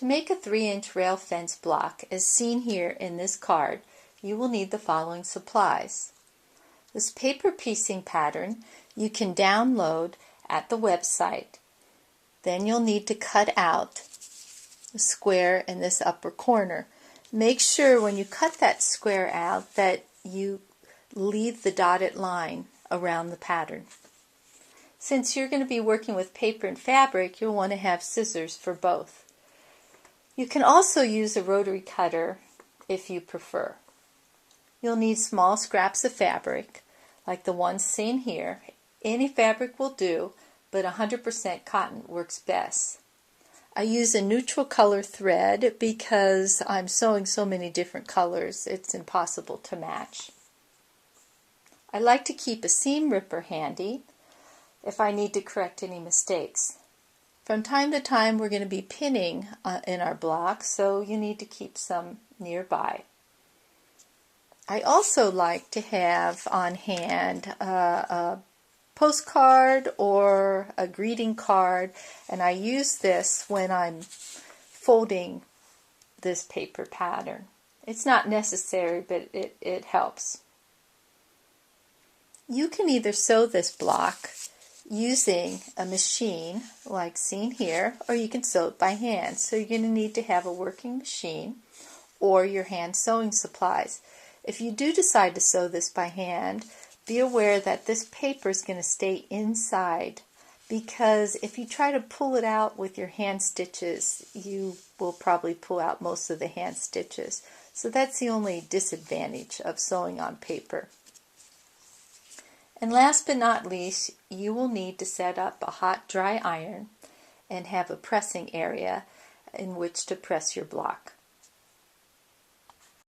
To make a 3-inch rail fence block, as seen here in this card, you will need the following supplies. This paper piecing pattern you can download at the website. Then you'll need to cut out a square in this upper corner. Make sure when you cut that square out that you leave the dotted line around the pattern. Since you're going to be working with paper and fabric, you'll want to have scissors for both. You can also use a rotary cutter if you prefer. You'll need small scraps of fabric, like the ones seen here. Any fabric will do, but 100% cotton works best. I use a neutral color thread because I'm sewing so many different colors, it's impossible to match. I like to keep a seam ripper handy if I need to correct any mistakes. From time to time we're going to be pinning in our block, so you need to keep some nearby. I also like to have on hand a postcard or a greeting card, and I use this when I'm folding this paper pattern. It's not necessary, but it helps. You can either sew this block using a machine like seen here, or you can sew it by hand. So you're going to need to have a working machine or your hand sewing supplies. If you do decide to sew this by hand, be aware that this paper is going to stay inside, because if you try to pull it out with your hand stitches, you will probably pull out most of the hand stitches. So that's the only disadvantage of sewing on paper. And last but not least, you will need to set up a hot dry iron and have a pressing area in which to press your block.